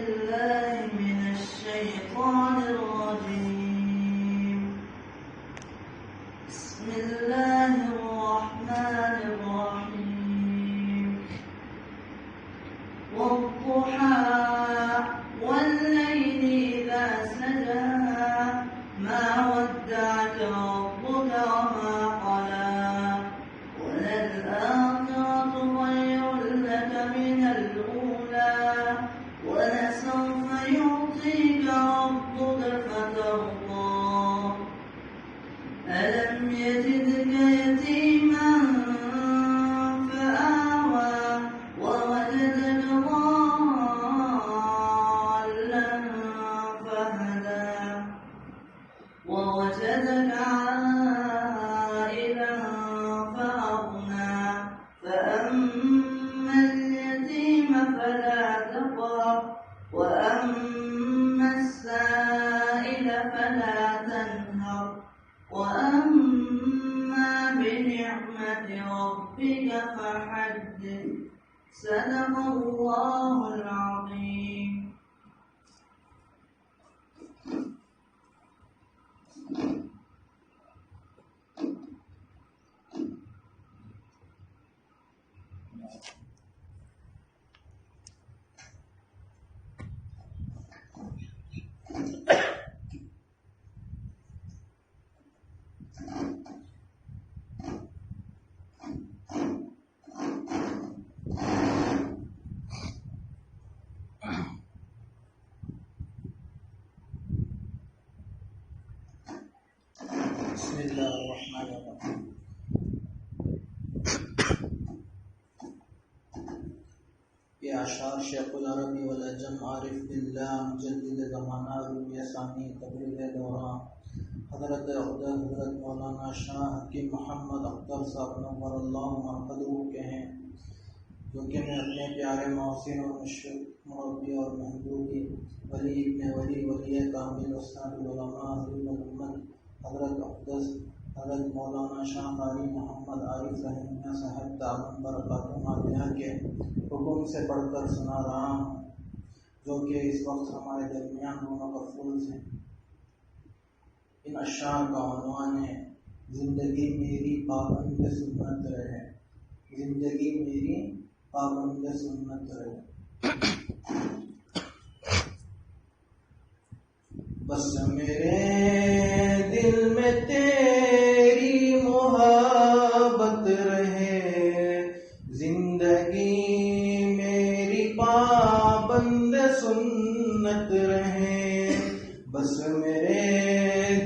بالله من الشيطان الرجيم. بسم الله الرحمن الرحيم. والضحى والليل إذا سجى ما ودعك ربك وما قلى وللآخرة خير لك من الأولى ولسوف يعطيك ربك فترضى ألم يجدك يتيما فآوى ووجدك ضالا فهدى ووجدك عائلا فأغنى فأما اليتيم فلا تقهر وأما السائل فلا تنهر وأما بنعمة ربك فحدث. صدق الله العظيم. بسم اللہ الرحمن الرحیم. یہ اشعار شیخ العربی والعجم عارف باللہ مجدد زمانہ رومی ثانی تبریز دوران حضرت اقدس حضرت مولانا شاہ حکیم محمد اختر صاحب نور اللہ مرقدہ کے ہیں، جو کہ میں اپنے پیارے محسن اور مربی اور محبوبی ولی ابن ولی ولی کامل استاد العلماء حضرت محمد حضرت اقدس حضرت مولانا شاہ قاری محمد عارف رحمہ صاحب تعاون برکاتہ مالیہ کے حکم سے پڑھ کر سنا رہا ہوں، جو کہ اس وقت ہمارے درمیان دونوں مفروض ہیں۔ ان اشعار کا عنوان ہے زندگی میری پابند سنت رہے، زندگی میری پابند سنت رہے۔ بس میرے دل میں تیری محبت رہے، زندگی میری پابند سنت رہے۔ بس میرے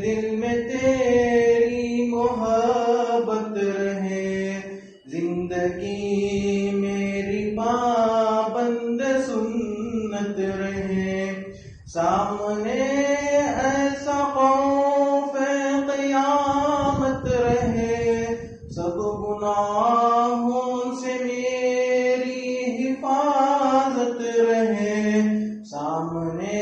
دل میں تیری محبت رہے، زندگی میری پابند سنت رہے۔ سامنے ایسا خوف قیامت رہے، سب گناہوں سے میری حفاظت رہے۔ سامنے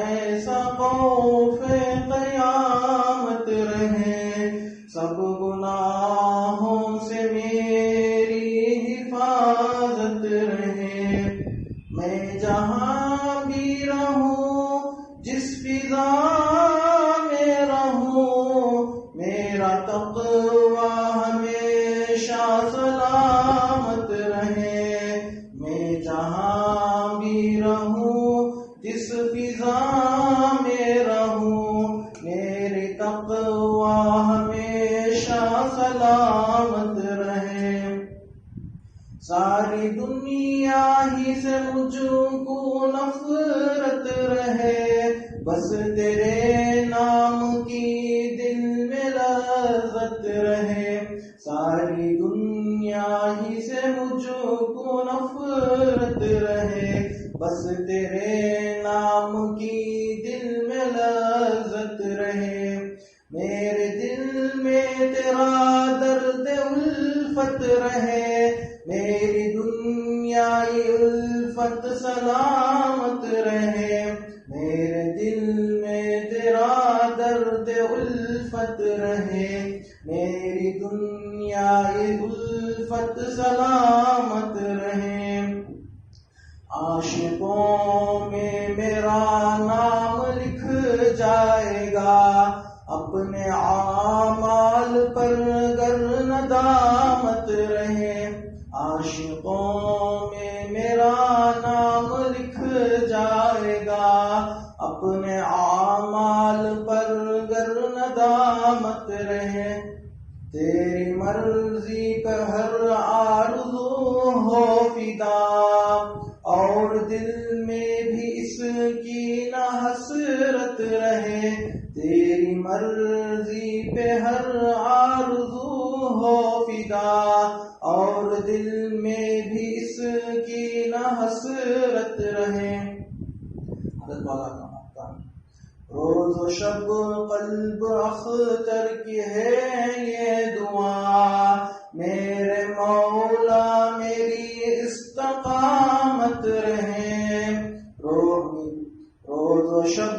ایسا خوف قیامت رہے، سب گناہوں سے میری حفاظت رہے۔ میں جہاں بھی رہوں، جس فضا میں رہوں، میرا تقوی ہمیشہ سلامت رہے۔ میں جہاں بھی رہوں، جس فضا میں رہوں، میری تقوی ہمیشہ سلامت رہے۔ ساری دنیا ہی سے مجھ کو نفرت رہے، بس تیرے نام کی دل میں لذت رہے۔ ساری دنیا ہی سے مجھ کو نفرت رہے، بس تیرے نام کی دل میں لذت رہے۔ میرے دل میں تیرا درد الفت رہے، میری دنیائی الفت سلامت رہے۔ میرے دل میں تیرا درد الفت رہے، میری دنیائی الفت سلامت رہے۔ عاشقوں میں میرا نام لکھ جائے گا، اپنے اعمال پر گر ندامت رہے۔ عاشقوں میں میرا نام لکھ جائے گا، اپنے اعمال پر گر ندامت رہے۔ تیری مرضی پہ ہر آرزو ہو فدا، اور دل میں بھی اس کی نہ حسرت رہے۔ تیری مرضی پہ ہر آرزو ہو فدا، اور دل میں بھی اس کی نہ حسرت رہے۔ حضرت والا کا مقام روز و شب قلب اختر کی ہے یہ دعا، میرے مولا میری استقامت رہے۔ روز و شب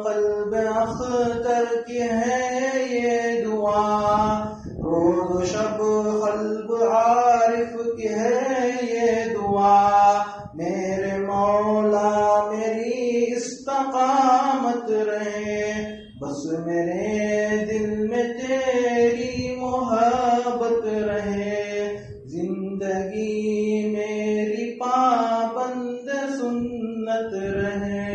قلب اختر کی ہے یہ دعا، روز و شب قلب عارف کی ہے یہ دعا، میرے مولا میری استقامت رہے۔ بس میرے دل میں تیری محبت رہے، زندگی میری پابند سنت رہے۔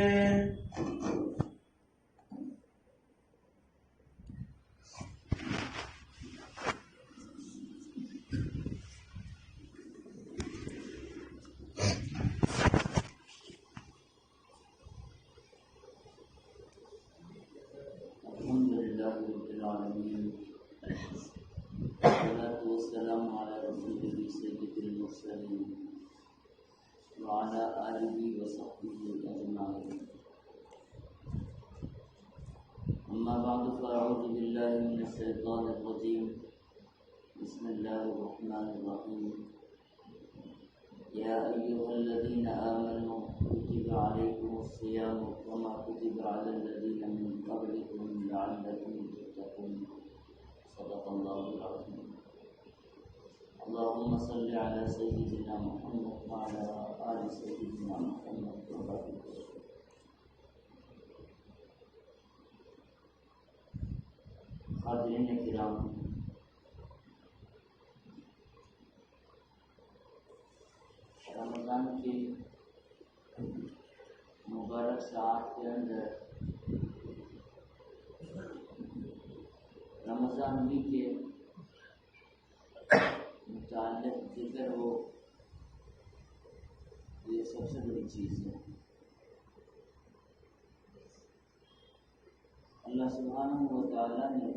والصلاة والسلام على رسوله سيد المرسلين وعلى آله وصحبه أجمعين. أما بعد فأعوذ بالله من الشيطان الرجيم. بسم الله الرحمن الرحيم. يا أيها الذين آمنوا كتب عليكم الصيام كما كتب على الذين من قبلكم لعلكم تتقون. صدق الله العظيم. اللهم صل على سيدنا محمد وعلى آل سيدنا محمد وبارك وسلم. حاضرین کرام، رمضان کی مبارک ساعت کے اندر رمضان بھی کے متعلق ذکر ہو، یہ سب سے بڑی چیز ہے۔ اللہ سبحانہ و تعالیٰ نے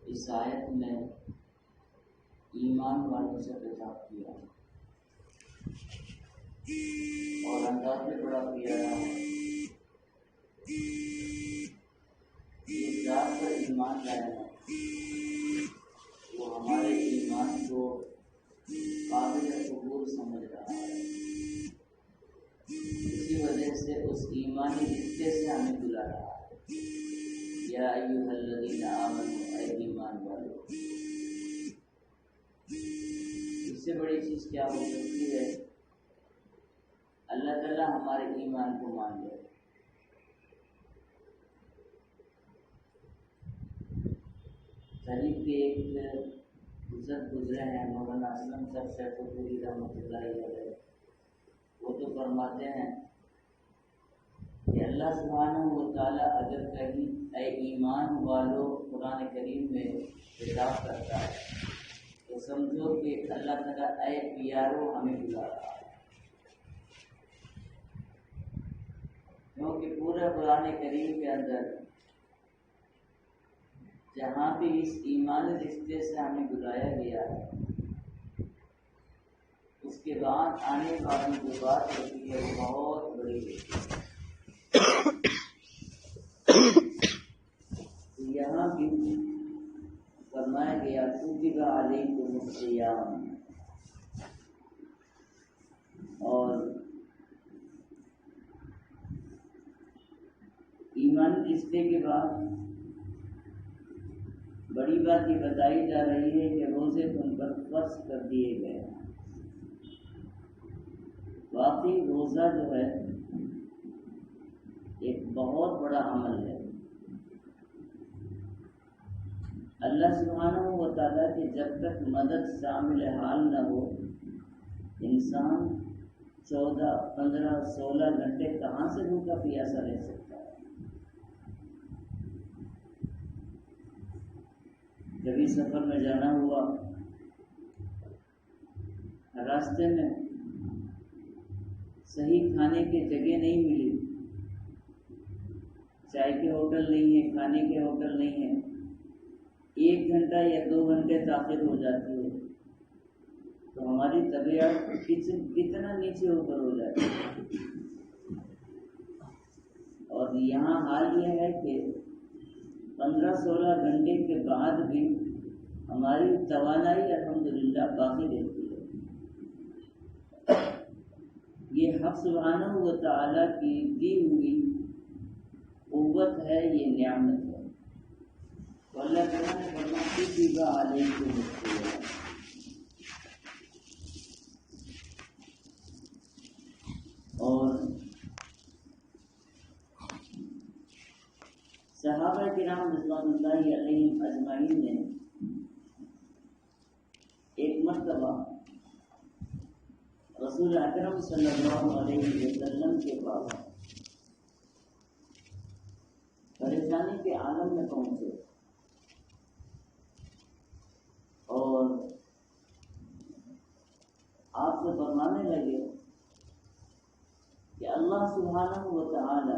اس آیت میں ایمان والوں سے خطاب کیا اور انداز میں بڑا پیارا ہے۔ یہ ذات پر ایمان لانا وہ ہمارے ایمان کو قابل قبول سمجھ رہا ہے، اسی وجہ سے اس ایمانی رشتے سے ہمیں بلا رہا ہے۔ یا ایھا الذین آمنوا، اے ایمان والو۔ اس سے بڑی چیز کیا ہو سکتی ہے؟ اللہ تعالیٰ ہمارے ایمان کو مان لے۔ تاریخ کے ایک بزرگ گزرے ہیں، مولانا اسلم صاحب شیخ پوری رحمۃ اللہ علیہ، وہ تو فرماتے ہیں کہ اللہ سبحانہ و تعالیٰ اگر کہیں اے ایمان والو قرآن کریم میں خطاب کرتا ہے تو سمجھو کہ اللہ تعالیٰ اے پیارو ہمیں بلا رہا ہے، کیونکہ پورے قرآن کریم کے اندر جہاں بھی اس ایمانی رشتے سے ہمیں بلایا گیا ہے، اس کے بعد آنے والی جو بات ہوتی ہے وہ بہت بڑی ہوتی ہے۔ یہاں بھی فرمایا گیا کتب علیکم الصیام، اور ایمانی رشتے کے بعد بڑی بات یہ بتائی جا رہی ہے کہ روزے تم پر فرض کر دیے گئے ہیں۔ واقعی روزہ جو ہے ایک بہت بڑا عمل ہے۔ اللہ سبحانہ و تعالیٰ کی جب تک مدد شامل حال نہ ہو، انسان 14، 15، 16 گھنٹے کہاں سے بھوکا پیاسا رہ سکتا ہے؟ کبھی سفر میں جانا ہوا، راستے میں صحیح کھانے کی جگہ نہیں ملی، چائے کے ہوٹل نہیں ہے، کھانے کے ہوٹل نہیں ہے، 1 گھنٹہ یا 2 گھنٹے تاخیر ہو جاتی ہے تو ہماری طبیعت کتنا نیچے اوپر ہو جاتی ہے۔ اور یہاں حال یہ ہے کہ 15-16 گھنٹے کے بعد بھی ہماری توانائی الحمدللہ باقی رہتی ہے۔ یہ حق سبحانہ و تعالیٰ کی دی ہوئی قوت ہے، یہ نعمت ہے۔ تو اللہ تعالیٰ نے فرمایا کتب علیکم الصیام، اور صحابہ کرام رضوان اللہ علیہم اجمعین نے ایک مرتبہ رسول اکرم صلی اللہ علیہ وسلم کے پاس پریشانی کے عالم میں پہنچے اور آپ سے فرمانے لگے کہ اللہ سبحانہ و تعالی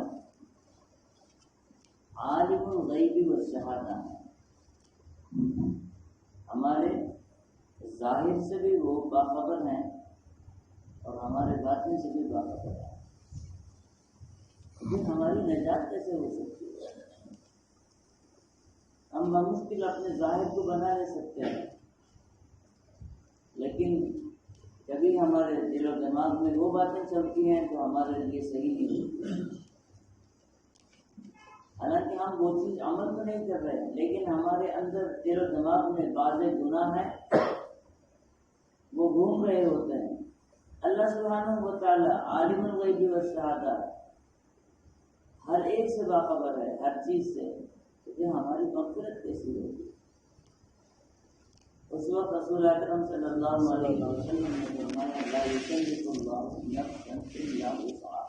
عالم الغیب والشہادہ ہے، ہمارے ظاہر سے بھی وہ باخبر ہیں اور ہمارے باطن سے بھی باخبر ہیں، لیکن ہماری نجات کیسے ہو سکتی ہے؟ ہم بمشکل اپنے ظاہر کو بنا لے سکتے ہیں، لیکن کبھی ہمارے دل و دماغ میں وہ باتیں چلتی ہیں تو ہمارے لیے صحیح نہیں ہوتی، حالانکہ ہم وہ چیز عمل تو نہیں کر رہے، لیکن ہمارے اندر دل و دماغ میں بعض گناہ ہیں وہ گھوم رہے ہوتے ہیں۔ اللہ سبحانہ و تعالی عالم الغیب والشہادہ ہر ایک سے باخبر ہے، ہر چیز سے، تو ہماری مغفرت کیسی ہوگی؟ اس وقت رسول اکرم صلی اللہ علیہ وسلم نے فرمایا لا یکلف اللہ نفسا الا وسعها،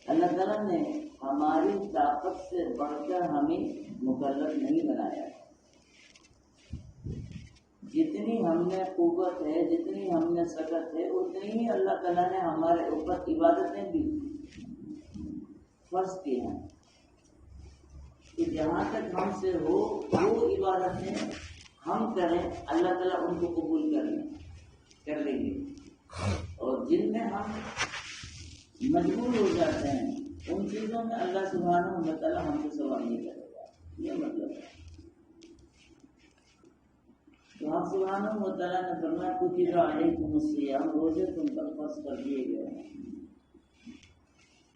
اللہ تعالیٰ نے ہماری طاقت سے بڑھ کر ہمیں مکلف نہیں بنایا، جتنی ہم میں قوت ہے، جتنی ہم میں سکت ہے، اتنی ہی اللہ تعالیٰ نے ہمارے اوپر عبادتیں بھی فرض کی ہیں کہ جہاں تک ہم سے ہو وہ عبادتیں ہم کریں، اللہ تعالیٰ ان کو قبول کر لیں گے، اور جن میں ہم مجبور ہو جاتے ہیں ان چیزوں میں اللہ سبحانہ و تعالیٰ ہم کو ثواب نہیں کرے گا، یہ مطلب ہے۔ تو آپ سبحانہ و تعالیٰ نے فرمایا کتب علیکم الصیام، روزے تم پر فرض کر دیے گئے ہیں۔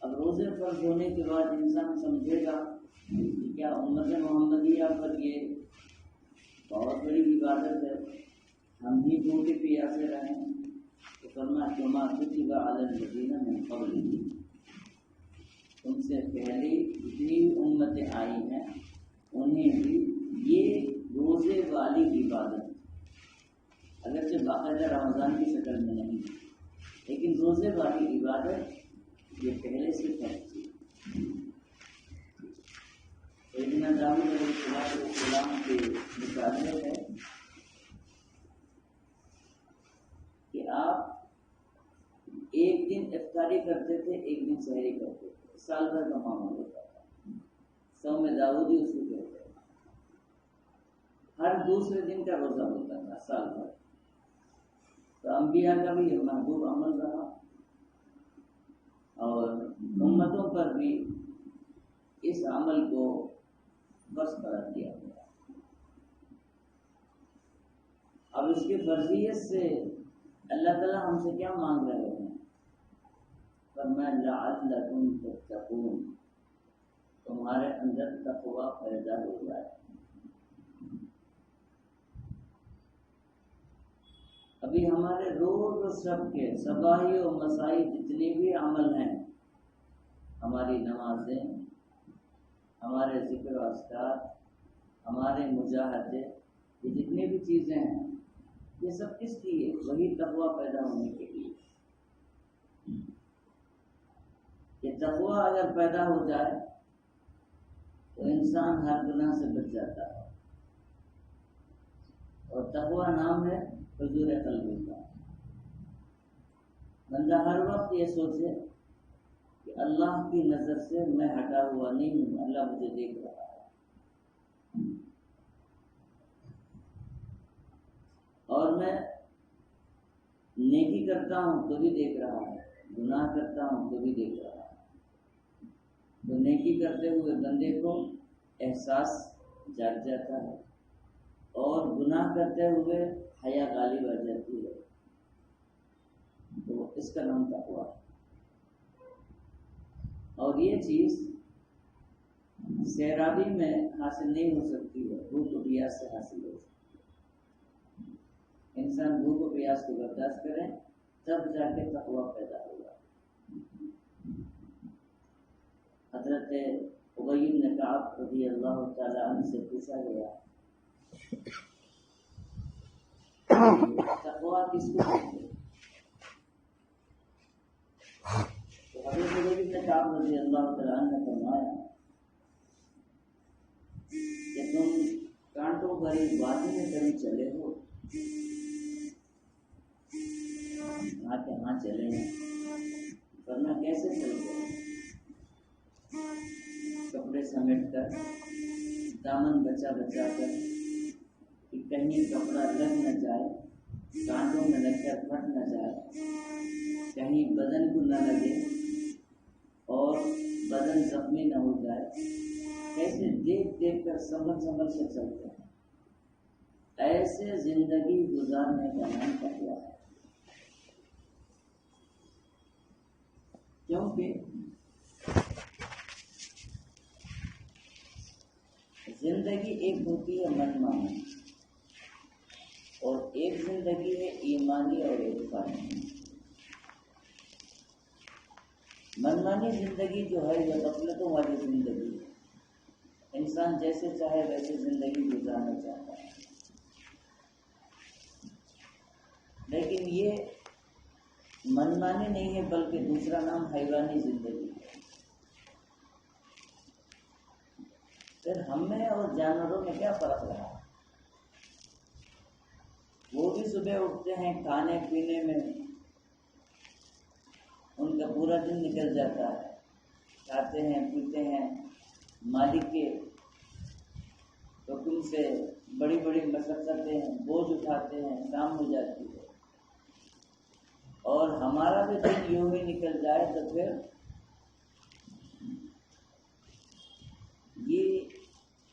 اب روزے فرض ہونے کے بعد انسان سمجھے گا کہ کیا امت محمدیہ پر یہ بہت بڑی عبادت ہے، ہم بھی بھوکے پیاسے رہیں؟ تو فرمایا کما کتب علی الذین من قبلکم، تم سے پہلے جتنی امتیں آئی ہیں انہیں بھی یہ روزے والی عبادت، اگرچہ باقاعدہ رمضان کی شکل میں نہیں، لیکن روزے والی عبادت یہ پہلے سے فرض تھی۔ سیدنا داؤد علیہ السلام کے مطابق ہے کہ آپ ایک دن افطاری کرتے تھے، ایک دن سحری کرتے تھے، سال بھر کا معمول ہوتا تھا، صوم داؤدی اس کو کہتے ہیں، ہر دوسرے دن کا روزہ ہوتا تھا سال بھر۔ تو انبیاء کا بھی یہ محبوب عمل رہا اور امتوں پر بھی اس عمل کو بس قرار دیا گیا۔ اب اس کی فرضیت سے اللہ تعالیٰ ہم سے کیا مانگ رہے ہیں؟ فرمایا لعلکم تتقون، تمہارے اندر تقویٰ پیدا ہو جائے۔ اب ابھی ہمارے روز و شب کے صباحی و مسائی جتنے بھی عمل ہیں، ہماری نمازیں، ہمارے ذکر و اذکار، ہمارے مجاہدے، یہ جتنی بھی چیزیں ہیں یہ سب کس لیے؟ وہی تقویٰ پیدا ہونے کے لیے۔ یہ تقویٰ اگر پیدا ہو جائے تو انسان ہر گناہ سے بچ جاتا ہے، اور تقویٰ نام ہے حضور قلبی کا۔ بندہ ہر وقت یہ سوچے کہ اللہ کی نظر سے میں ہٹا ہوا نہیں ہوں، اللہ مجھے دیکھ رہا ہے، اور میں نیکی کرتا ہوں تو بھی دیکھ رہا ہے، گناہ کرتا ہوں تو بھی دیکھ رہا ہے۔ تو نیکی کرتے ہوئے بندے کو احساس جاگ جاتا ہے، اور گناہ کرتے ہوئے حیا غالب آ جاتی ہے، تو اس کا نام تقویٰ ہے۔ اور یہ چیز سیرابی میں حاصل نہیں ہو سکتی ہے، بھوک و پیاس سے حاصل ہو سکتی ہے۔ انسان بھوک و پیاس کو برداشت کرے تب جا کے تقویٰ پیدا ہوگا۔ حضرت ابی بن کعب رضی اللہ تعالی عنہ سے پوچھا گیا تقویٰ کس کو کہتے ہیں؟ تو حضرت ابی بن کعب رضی اللہ تعالی عنہ نے فرمایا کہ تم کانٹوں بھری وادی میں کبھی چلے ہو؟ کہا کہ ہاں چلے ہیں۔ ورنہ کیسے چلتے ہیں؟ کپڑے سمیٹ کر، دامن بچا بچا کر کہ کہیں کپڑا لگ نہ جائے، کانٹوں میں لگ کر پھٹ نہ جائے، کہیں بدن کو نہ لگے اور بدن زخمی نہ ہو جائے، ایسے دیکھ دیکھ کر سنبھل سنبھل سے چلتے ہیں۔ ایسے زندگی گزارنے کا نام تقویٰ ہے۔ کیونکہ زندگی ایک ہوتی ہے منمانی، اور ایک زندگی ہے ایمانی اور عرفانی۔ منمانی زندگی جو ہے وہ غفلتوں والی زندگی ہے، انسان جیسے چاہے ویسے زندگی گزارنا چاہتا ہے، لیکن یہ منمانی نہیں ہے بلکہ دوسرا نام حیوانی زندگی ہے۔ پھر ہم میں اور جانوروں میں کیا فرق رہا؟ وہ بھی صبح اٹھتے ہیں، کھانے پینے میں ان کا پورا دن نکل جاتا ہے، کھاتے ہیں پیتے ہیں، مالک کے حکم سے بڑی بڑی مشقتیں بوجھ اٹھاتے ہیں، شام ہو جاتی ہے، اور ہمارا بھی دن یوں ہی نکل جائے تو پھر یہ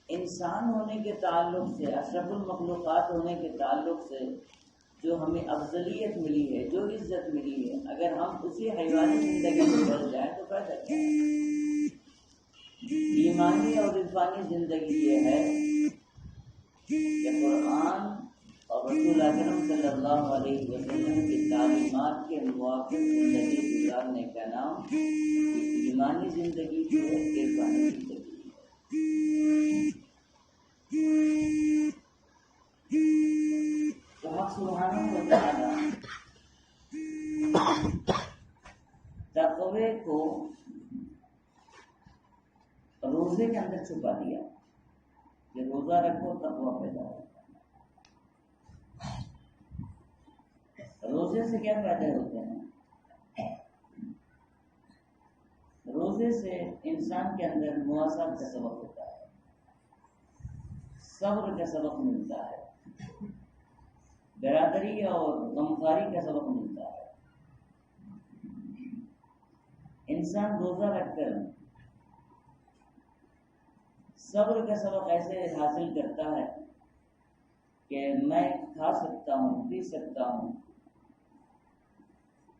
انسان ہونے کے تعلق سے، اشرف المخلوقات ہونے کے تعلق سے جو ہمیں افضلیت ملی ہے، جو عزت ملی ہے، اگر ہم اسی حیوانی زندگی میں ڈل جائیں تو فائدہ کیا ہے؟ ایمانی اور عرفانی زندگی یہ ہے کہ قرآن اور رسول اکرم صلی اللہ علیہ وسلم کی تعلیمات کے موافق زندگی گزارنے کا نام ایمانی زندگی جو ہے، عرفانی زندگی ہے۔ تو حق سبحانہ و تعالی تقوی کو روزے کے اندر چھپا دیا کہ روزہ رکھو تقوی پیدا ہوتا ہے۔ روزے سے کیا فائدے ہوتے ہیں؟ روزے سے انسان کے اندر مواصلات کا سبق ہوتا ہے، صبر کا سبق ملتا ہے، برادری اور غمخواری کا سبق ملتا ہے۔ انسان روزہ رکھ کر صبر کا سبق ایسے حاصل کرتا ہے کہ میں کھا سکتا ہوں، پی سکتا ہوں،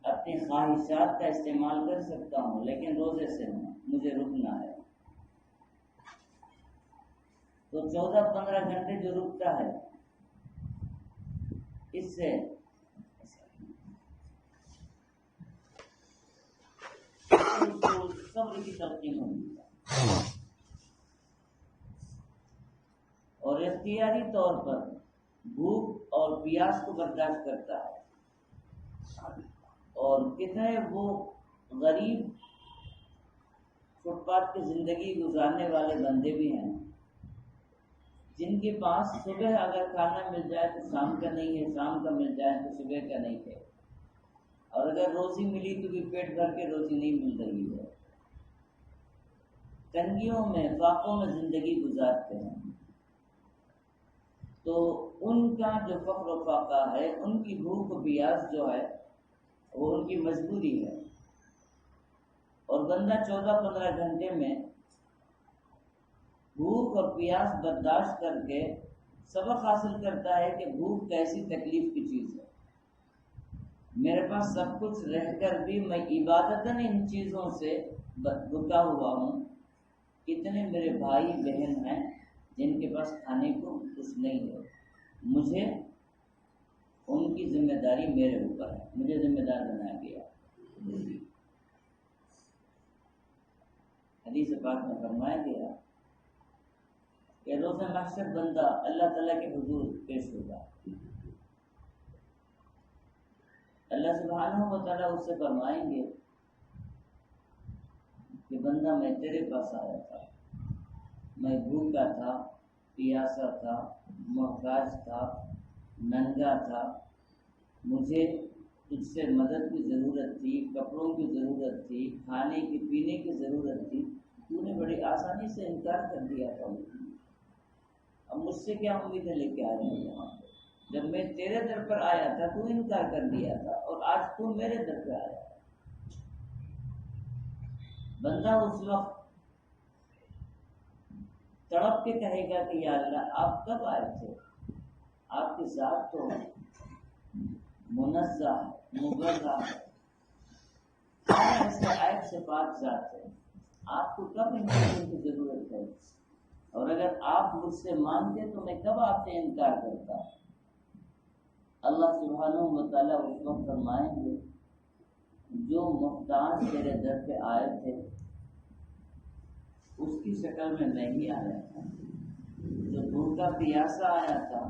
اپنی خواہشات کا استعمال کر سکتا ہوں، لیکن روزے سے مجھے رکنا ہے۔ تو 14-15 گھنٹے جو رکتا ہے، اس سے تو اس کو صبر کی تلقین ہوتی ہے، اور اختیاری طور پر بھوک اور پیاس کو برداشت کرتا ہے۔ اور کتنے وہ غریب فٹ پاتھ کی زندگی گزارنے والے بندے بھی ہیں جن کے پاس صبح اگر کھانا مل جائے تو شام کا نہیں ہے، شام کا مل جائے تو صبح کا نہیں ہے، اور اگر روزی ملی تو بھی پیٹ بھر کے روزی نہیں مل رہی ہے، تنگیوں میں فاقوں میں زندگی گزارتے ہیں۔ تو ان کا جو فقر و فاقہ ہے، ان کی بھوک و پیاس جو ہے وہ ان کی مجبوری ہے، اور بندہ 14-15 گھنٹے میں بھوک اور پیاس برداشت کر کے سبق حاصل کرتا ہے کہ بھوک کیسی تکلیف کی چیز ہے۔ میرے پاس سب کچھ رہ کر بھی میں عبادتاً ان چیزوں سے رکا ہوا ہوں۔ کتنے میرے بھائی بہن ہیں جن کے پاس کھانے کو کچھ نہیں ہے، مجھے ان کی ذمہ داری میرے اوپر ہے، مجھے ذمہ دار بنایا گیا۔ حدیث پاک میں فرمایا گیا کہ روز محشر بندہ اللہ تعالیٰ کے حضور پیش ہوگا، اللہ سبحانہ و تعالیٰ اس سے فرمائیں گے کہ بندہ میں تیرے پاس آیا تھا، میں بھوکا تھا، پیاسا تھا، محتاج تھا، ننگا تھا، مجھے تجھ سے مدد کی ضرورت تھی، کپڑوں کی ضرورت تھی، کھانے کی پینے کی ضرورت تھی، تو نے بڑی آسانی سے انکار کر دیا تھا۔ اب مجھ سے کیا امیدیں لے کے آ رہے ہیں یہاں پہ؟ جب میں تیرے در پر آیا تھا تو انکار کر دیا تھا، اور آج تو میرے در پہ آیا ہے۔ بندہ اس وقت تڑپ کے کہے گا کہ یا اللہ آپ کب آئے تھے؟ آپ کی ذات تو منزہ ہے، مبرہ ہے، ایسے عیب سے پاک ذات ہے، آپ کو کب ان چیزوں کی ضرورت ہے؟ اور اگر آپ مجھ سے مانتے تو میں کب آپ سے انکار کرتا؟ اللہ سبحانہ و تعالیٰ اس وقت فرمائیں گے جو محتاج تیرے در پہ آئے تھے اس کی شکل میں ہی آیا تھا، جو بھوکا پیاسا آیا تھا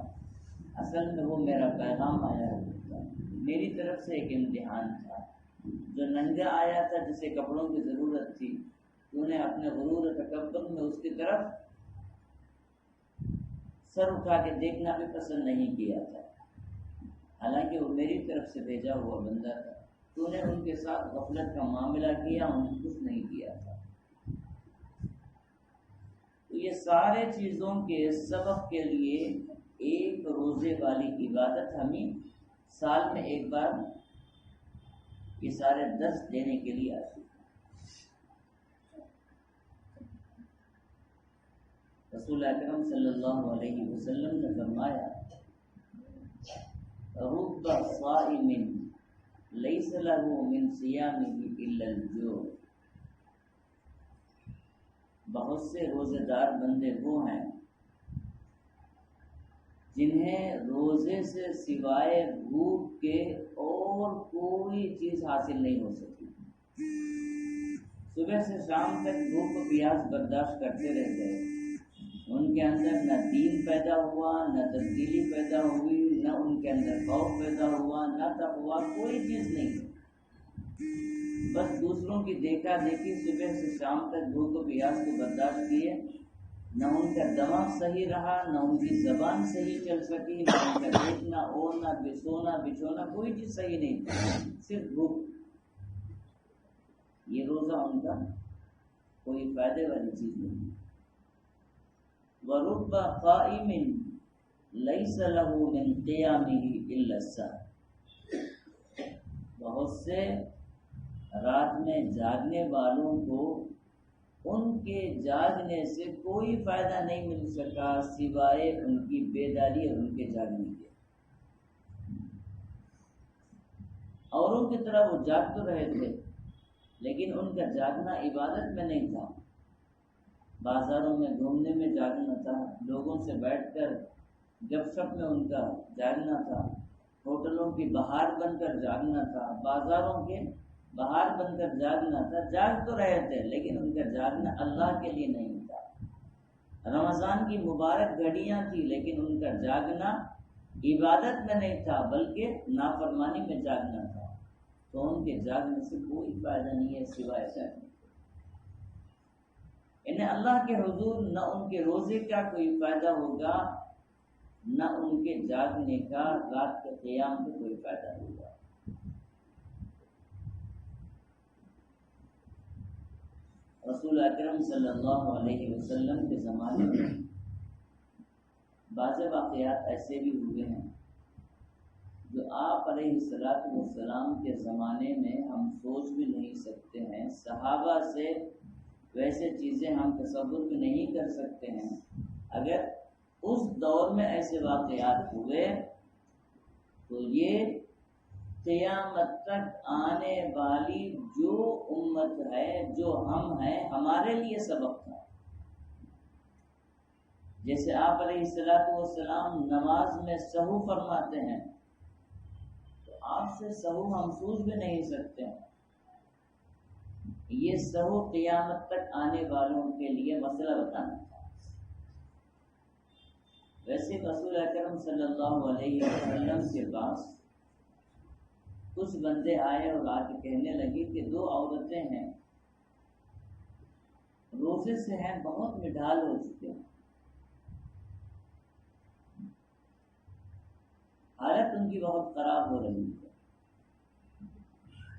اصل میں وہ میرا پیغام آیا تھا، میری طرف سے ایک امتحان تھا۔ جو ننگا آیا تھا جسے کپڑوں کی ضرورت تھی، تو نے اپنے غرور و تکبر میں اس کی طرف سر اٹھا کے دیکھنا بھی پسند نہیں کیا تھا، حالانکہ وہ میری طرف سے بھیجا ہوا بندہ تھا، تو نے ان کے ساتھ غفلت کا معاملہ کیا، ان کو کچھ نہیں کیا تھا۔ تو یہ سارے چیزوں کے سبق کے لیے ایک روزے والی عبادت ہمیں سال میں ایک بار یہ سارے درس دینے کے لیے آتی ہے۔ رسول اکرم صلی اللہ علیہ وسلم نے فرمایا رب صائم لیس له من صیامه الا الجوع، بہت سے روزے دار بندے وہ ہیں جنہیں روزے سے سوائے بھوک کے اور کوئی چیز حاصل نہیں ہو سکتی، صبح سے شام تک بھوک و پیاس برداشت کرتے رہ گئے، ان کے اندر نہ دین پیدا ہوا، نہ تبدیلی پیدا ہوئی، نہ ان کے اندر خوف پیدا ہوا، نہ تقویٰ، کوئی چیز نہیں، بس دوسروں کی دیکھا دیکھی صبح سے شام تک بھوک و پیاس کو برداشت کیے، نہ ان کا دماغ صحیح رہا، نہ ان کی زبان صحیح چل سکی، نہ ان کا دیکھنا اوڑھنا بسونا بچھونا کوئی چیز صحیح نہیں تھی، صرف بھوک۔ یہ روزہ ان کا کوئی فائدے والی چیز نہیں۔ وَرُبَّ قَائِمٍ لَيْسَ لَهُ مِنْ قِيَامِهِ إِلَّا السَّهْرُ، بہت سے رات میں جاگنے والوں کو ان کے جاگنے سے کوئی فائدہ نہیں مل سکا سوائے ان کی بیداری اور ان کے جاگنے کے۔ اوروں کی طرح وہ جاگ تو رہے تھے لیکن ان کا جاگنا عبادت میں نہیں تھا، بازاروں میں گھومنے میں جاگنا تھا، لوگوں سے بیٹھ کر گپ شپ میں ان کا جاگنا تھا، ہوٹلوں کی بہار بن کر جاگنا تھا، بازاروں کے بہار بن کر جاگنا تھا، جاگ تو رہے تھے لیکن ان کا جاگنا اللہ کے لیے نہیں تھا۔ رمضان کی مبارک گھڑیاں تھی لیکن ان کا جاگنا عبادت میں نہیں تھا بلکہ نافرمانی میں جاگنا تھا، تو ان کے جاگنے سے کوئی فائدہ نہیں ہے سوائے جاگنے۔ انہیں اللہ کے حضور نہ ان کے روزے کا کوئی فائدہ ہوگا، نہ ان کے جاگنے کا رات کے قیام کا کوئی فائدہ ہوگا۔ رسول اکرم صلی اللہ علیہ وسلم کے زمانے میں بعض واقعات ایسے بھی ہوئے ہیں جو آپ علیہ السلام کے زمانے میں ہم سوچ بھی نہیں سکتے ہیں، صحابہ سے ویسے چیزیں ہم تصور بھی نہیں کر سکتے ہیں۔ اگر اس دور میں ایسے واقعات ہوئے تو یہ قیامت تک آنے والی جو امت ہے، جو ہم ہیں، ہمارے لیے سبق تھا۔ جیسے آپ علیہ السلام نماز میں سہو فرماتے ہیں تو آپ سے سہو ہم سوچ بھی نہیں سکتے ہیں، یہ سہو قیامت تک آنے والوں کے لیے مسئلہ بتانا تھا۔ ویسے رسول اکرم صلی اللہ علیہ وسلم کے پاس کچھ بندے آئے اور آ کے کہنے لگے کہ دو عورتیں ہیں، روزے سے ہیں، بہت نڈھال ہو چکے ہیں، حالت ان کی بہت خراب ہو رہی ہے۔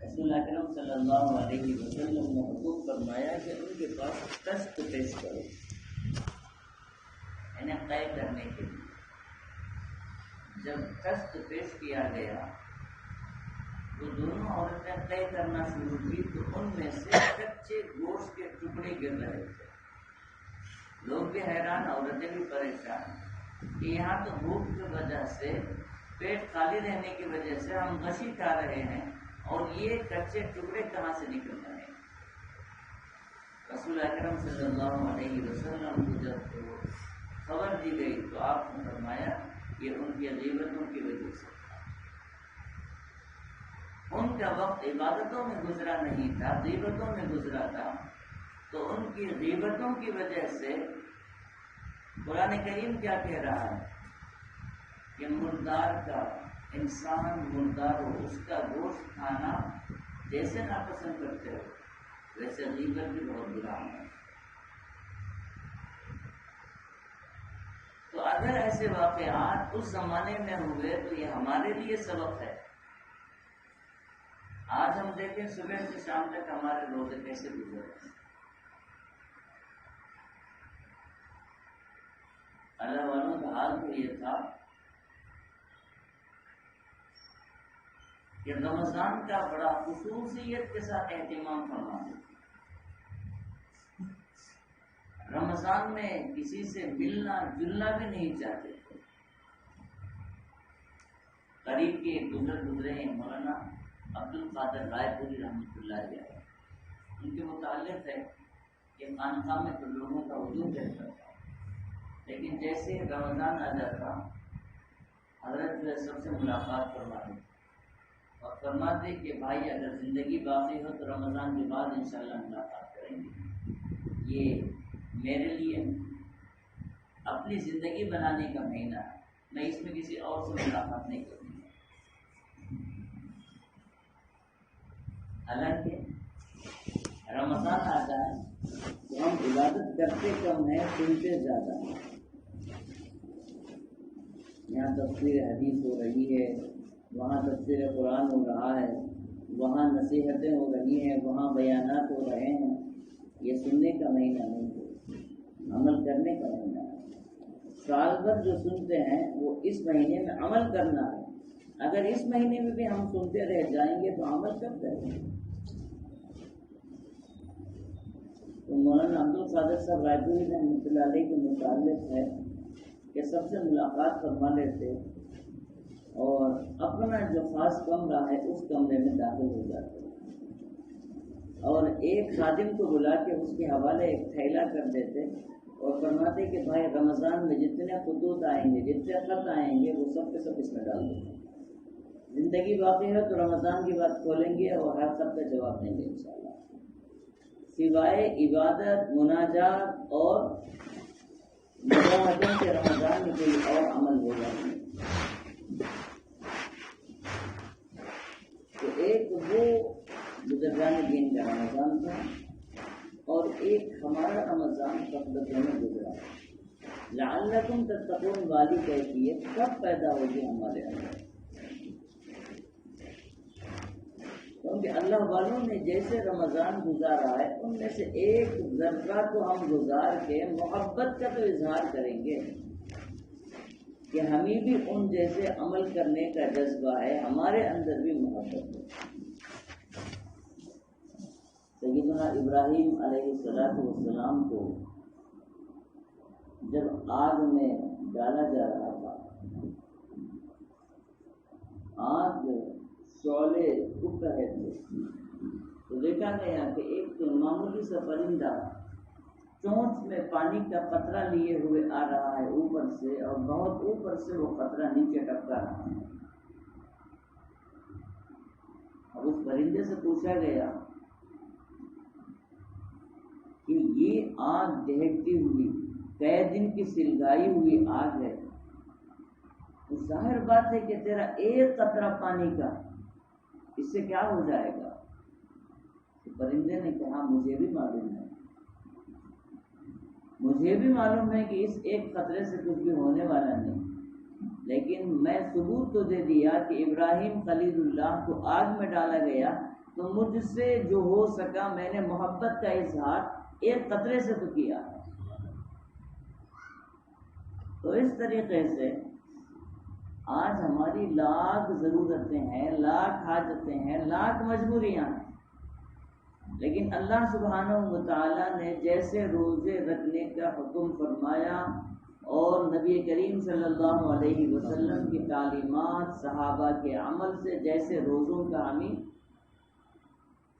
رسول اکرم صلی اللہ علیہ وسلم نے حکم فرمایا کہ ان کے پاس ٹیسٹ پیش کرو، انہیں طے کرنے کے لیے۔ جب ٹیسٹ پیش کیا گیا تو دونوں عورتیں طے کرنا شروع کی تو ان میں سے کچے گوشت کے ٹکڑے گر رہے تھے۔ لوگ بھی حیران، عورتیں بھی پریشان کہ یہاں تو بھوک کی وجہ سے، پیٹ خالی رہنے کی وجہ سے ہم غشی کھا رہے ہیں اور یہ کچے ٹکڑے کہاں سے نکل رہے ہیں۔ رسول اکرم صلی اللہ علیہ وسلم کو جب خبر دی گئی تو آپ نے فرمایا یہ ان کی غیبتوں کی وجہ سے، ان کا وقت عبادتوں میں گزرا نہیں تھا، غیبتوں میں گزرا تھا، تو ان کی غیبتوں کی وجہ سے قرآن کریم کیا کہہ رہا ہے کہ مردار کا، انسان مردار ہو اس کا گوشت کھانا جیسے ناپسند کرتے ہو ویسے غیبت بھی بہت برا ہے۔ تو اگر ایسے واقعات اس زمانے میں ہوئے تو یہ ہمارے لیے سبق ہے۔ آج ہم دیکھیں صبح سے شام تک ہمارے روزے کیسے گزر رہے ہیں۔ اللہ والوں کا حال تو یہ تھا کہ رمضان کا بڑا خصوصیت کے ساتھ اہتمام فرماتے تھے۔ رمضان میں کسی سے ملنا جلنا بھی نہیں چاہتے تھے۔ قریب کے بزرگ گزرے ہیں مولانا عبد القادر رائے پوری رحمۃ اللہ علیہ، ان کے متعلق ہے کہ خانقاہ میں تو لوگوں کا وجود رہتا تھا، لیکن جیسے رمضان آ جاتا حضرت جو ہے سب سے ملاقات فرماتے اور فرماتے کہ بھائی اگر زندگی باقی ہو تو رمضان کے بعد انشاءاللہ ملاقات کریں گے۔ یہ میرے لیے اپنی زندگی بنانے کا مہینہ ہے، میں اس میں کسی اور سے ملاقات نہیں کروں گا۔ حالانکہ رمضان آ جائے تو ہم عبادت کرتے کم ہیں، سنتے زیادہ ہیں۔ یہاں تفسیر حدیث ہو رہی ہے، وہاں تفسیر قرآن ہو رہا ہے، وہاں نصیحتیں ہو رہی ہیں، وہاں بیانات ہو رہے ہیں۔ یہ سننے کا مہینہ نہیں ہے، عمل کرنے کا مہینہ ہے۔ سال بھر جو سنتے ہیں وہ اس مہینے میں عمل کرنا ہے۔ اگر اس مہینے میں بھی ہم سنتے رہ جائیں گے تو عمل کب کریں گے؟ تو مولانا عبد القادر صاحب رائے پوری رحمۃ اللہ علیہ کے متعلق ہے کہ سب سے ملاقات فرما لیتے اور اپنا جو خاص کمرہ ہے اس کمرے میں داخل ہو جاتے اور ایک خادم کو بلا کے اس کے حوالے ایک تھیلا کر دیتے اور فرماتے کہ بھائی رمضان میں جتنے خطوط آئیں گے، جتنے خط آئیں گے وہ سب کے سب اس میں ڈال دیں۔ زندگی باقی ہے تو رمضان کی بات کھولیں گے اور ہر سب کا جواب دیں گے انشاءاللہ۔ سوائے عبادت، مناجات اور مجاہدوں کے رمضان میں کوئی اور عمل ہوگا نہیں۔ تو ایک وہ بزرگان دین کا رمضان تھا اور ایک ہمارا رمضان قبل میں گزرا۔ لعلکم تتقون والی کیفیت کب پیدا ہوگی ہمارے اندر؟ کیونکہ اللہ والوں نے جیسے رمضان گزارا ہے ان میں سے ایک ذرہ کو ہم گزار کے محبت کا تو اظہار کریں گے کہ ہمیں بھی ان جیسے عمل کرنے کا جذبہ ہے، ہمارے اندر بھی محبت ہے۔ سیدنا ابراہیم علیہ السلام کو جب آگ میں ڈالا جا رہا تھا، آگ شعلے اٹھ رہے تھے، تو دیکھا گیا کہ ایک معمولی سا پرندہ چونچ میں پانی کا قطرہ لیے ہوئے آ رہا ہے اوپر سے، اور بہت اوپر سے وہ قطرہ نیچے ٹپکا رہا ہے۔ اب اس پرندے سے پوچھا گیا کہ یہ آگ دہکتی ہوئی کئی دن کی سلگائی ہوئی آگ ہے، تو ظاہر بات ہے کہ تیرا ایک قطرہ پانی کا اس سے کیا ہو جائے گا؟ تو پرندے نے کہا مجھے بھی معلوم ہے، مجھے بھی معلوم ہے کہ اس ایک قطرے سے کچھ بھی ہونے والا نہیں، لیکن میں ثبوت تو دے دیا کہ ابراہیم خلیل اللہ کو آگ میں ڈالا گیا تو مجھ سے جو ہو سکا میں نے محبت کا اظہار ایک قطرے سے تو کیا۔ تو اس طریقے سے آج ہماری لاکھ ضرورتیں ہیں، لاکھ حاجتیں ہیں، لاکھ مجبوریاں ہیں، لیکن اللہ سبحانہ وتعالیٰ نے جیسے روزے رکھنے کا حکم فرمایا اور نبی کریم صلی اللہ علیہ وسلم کی تعلیمات، صحابہ کے عمل سے جیسے روزوں کا ہمیں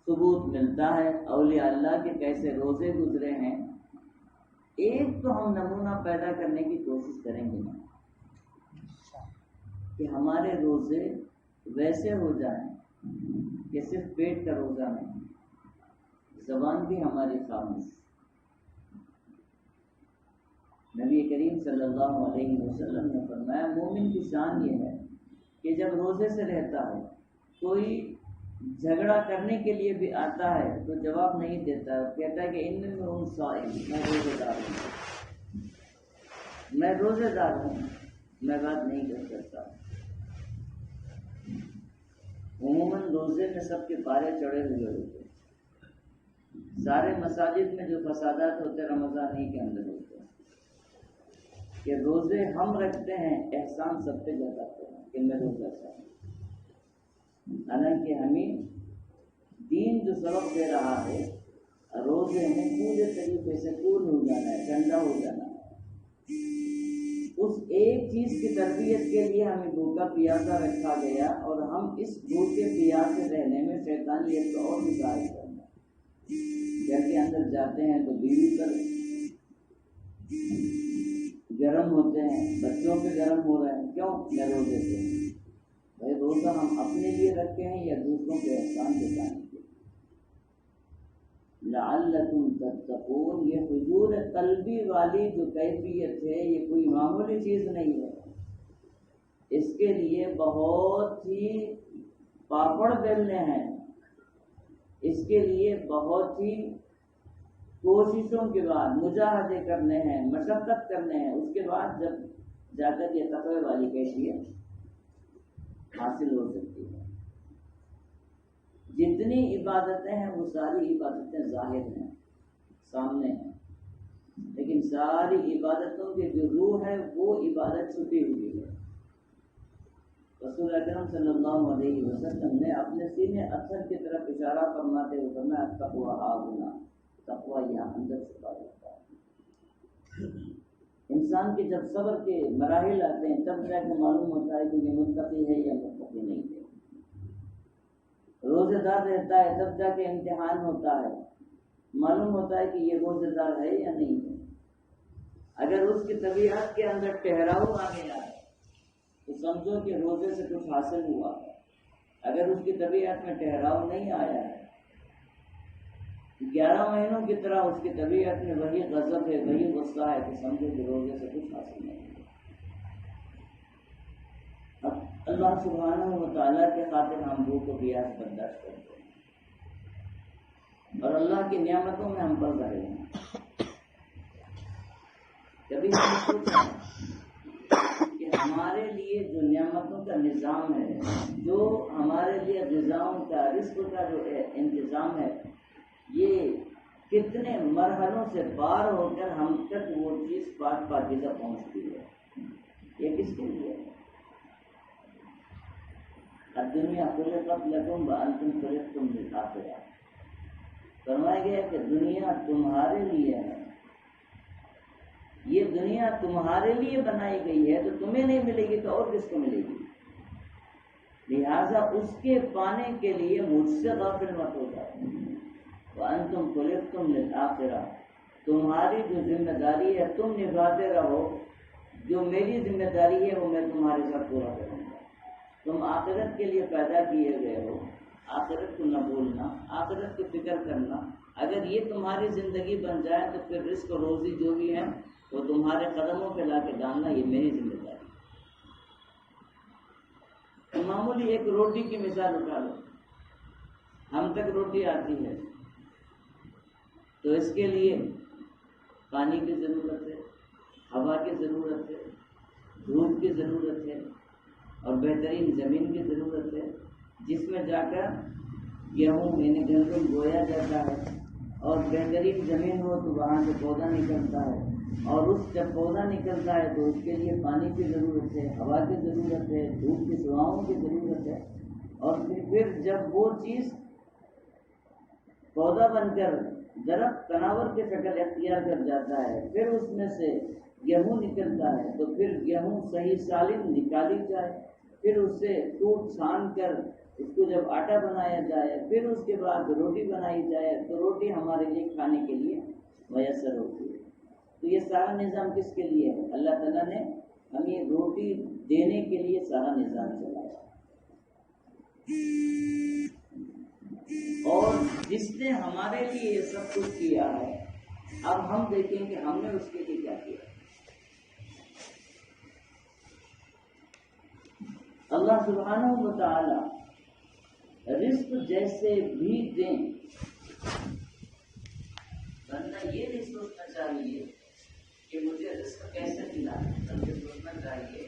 ثبوت ملتا ہے، اولیاء اللہ کے کیسے روزے گزرے ہیں، ایک تو ہم نمونہ پیدا کرنے کی کوشش کریں گے نا کہ ہمارے روزے ویسے ہو جائیں کہ صرف پیٹ کا روزہ نہیں، زبان بھی ہماری خاموش۔ نبی کریم صلی اللہ علیہ وسلم نے فرمایا مومن کی شان یہ ہے کہ جب روزے سے رہتا ہے کوئی جھگڑا کرنے کے لیے بھی آتا ہے تو جواب نہیں دیتا، کہتا ہے کہ ان میں صائم، میں روزے دار ہوں، میں روزے دار ہوں، میں بات نہیں کر سکتا۔ عموماً روزے میں سب کے پارے چڑھے ہوئے ہوتے، سارے مساجد میں جو فسادات ہوتے رمضان ہی کے اندر ہوتے کہ روزے ہم رکھتے ہیں، احسان سب پہ جتاتے ہیں کہ میں روزہ رکھتا ہوں، حالانکہ ہمیں دین جو سبق دے رہا ہے روزے میں پورے طریقے سے کول ہو جانا ہے، ٹھنڈا ہو جانا ہے، اس ایک چیز کی تربیت کے لیے ہمیں بھوکا پیاسا رکھا گیا، اور ہم اس بھوکے پیاسے رہنے میں شیطانیت کو اور بھی ظاہر کرنا، گھر کے اندر جاتے ہیں تو بیوی پر گرم ہوتے ہیں، بچوں پہ گرم ہو رہے ہیں، کیوں؟ میں روزے سے بھائی روزہ ہم اپنے لیے رکھے ہیں یا دوسروں کے احسان جتانے کے؟ لعلکم تتقون، یہ حضور قلبی والی جو کیفیت ہے یہ کوئی معمولی چیز نہیں ہے، اس کے لیے بہت ہی پاپڑ بیلنے ہیں، اس کے لیے بہت ہی کوششوں کے بعد مجاہدے کرنے ہیں، مشقت کرنے ہیں، اس کے بعد جب جا کر یہ تقوی والی کیفیت حاصل ہو سکتی ہے۔ جتنی عبادتیں ہیں وہ ساری عبادتیں ظاہر ہیں، سامنے ہیں، لیکن ساری عبادتوں کی جو روح ہے وہ عبادت چھپی ہوئی ہے۔ رسول اکرم صلی اللہ علیہ وسلم نے اپنے سینے اثر کی طرف اشارہ فرماتے ہوئے فرمایا تقویٰ ہاہنا، تقویٰ یہاں اندر چھپا ہوتا ہے۔ انسان کے جب صبر کے مراحل آتے ہیں تب جا کے معلوم ہوتا ہے کہ یہ متقی ہے یا متقی نہیں ہے، روزے دار رہتا ہے تب جا کے امتحان ہوتا ہے، معلوم ہوتا ہے کہ یہ روزے دار ہے یا نہیں ہے۔ اگر اس کی طبیعت کے اندر ٹھہراؤ آ گیا ہے تو سمجھو کہ روزے سے کچھ حاصل ہوا ہے، اگر اس کی طبیعت میں ٹھہراؤ نہیں آیا ہے، 11 مہینوں کی طرح اس کی طبیعت میں وہی غضب ہے، وہی غصہ ہے، کہ سمجھو کہ روزے سے کچھ حاصل نہیں ہے۔ اب اللہ سبحانہ و تعالیٰ کے خاطر ہم بھوک و پیاس برداشت کرتے ہیں اور اللہ کی نعمتوں میں ہم پل رہے ہیں۔ کبھی ہم سوچا کہ ہمارے لیے جو نعمتوں کا نظام ہے، جو ہمارے لیے غذاؤں کا، رزق کا جو انتظام ہے، یہ کتنے مرحلوں سے پار ہو کر ہم تک وہ چیز پاک پاکیزہ پہنچتی ہے؟ یہ کس کے لیے ہے؟ الدنیا خلقت لکم وانتم خلقتم للآخرہ، فرمایا گیا کہ دنیا تمہارے لیے ہے، یہ دنیا تمہارے لیے بنائی گئی ہے، تو تمہیں نہیں ملے گی تو اور کس کو ملے گی؟ لہذا اس کے پانے کے لیے مجھ سے غافل مت ہو جاؤ۔ وانتم خلقتم للآخرہ، تمہاری جو ذمہ داری ہے تم نبھاتے رہو، جو میری ذمہ داری ہے وہ میں تمہارے ساتھ پورا کروں گا۔ تم آخرت کے لیے پیدا کیے گئے ہو، آخرت کو نہ بھولنا، آخرت کی فکر کرنا۔ اگر یہ تمہاری زندگی بن جائے تو پھر رزق و روزی جو بھی ہے وہ تمہارے قدموں پہ لا کے ڈالنا، یہ میری ذمہ داری ہے۔ معمولی ایک روٹی کی مثال اٹھا لو، ہم تک روٹی آتی ہے تو اس کے لیے پانی کی ضرورت ہے، ہوا کی ضرورت ہے، دھوپ کی ضرورت ہے، اور بہترین زمین کی ضرورت ہے جس میں جا کر گیہوں یعنی گندم بویا جاتا ہے، اور بہترین زمین ہو تو وہاں سے پودا نکلتا ہے، اور اس جب پودا نکلتا ہے تو اس کے لیے پانی کی ضرورت ہے، ہوا کی ضرورت ہے، دھوپ کی چھاؤں کی ضرورت ہے، اور پھر جب وہ چیز پودا بن کر درخت تناور کی شکل اختیار کر جاتا ہے، پھر اس میں سے گیہوں نکلتا ہے، تو پھر گیہوں صحیح سالم نکالی جائے، پھر اس سے ٹوٹ چھان کر اس کو جب آٹا بنایا جائے، پھر اس کے بعد روٹی بنائی جائے، تو روٹی ہمارے لیے کھانے کے لیے میسر ہوتی ہے۔ تو یہ سارا نظام کس کے لیے ہے؟ اللہ تعالیٰ نے ہمیں روٹی دینے کے لیے سارا نظام چلایا، اور جس نے ہمارے لیے یہ سب کچھ کیا ہے، اب ہم دیکھیں کہ ہم نے اس کے لیے کیا کیا۔ اللہ سبحانہ و تعالی رزق جیسے بھی دیں، بندہ یہ نہیں سوچنا چاہیے کہ مجھے رزق کیسے ملا، بلکہ سوچنا چاہیے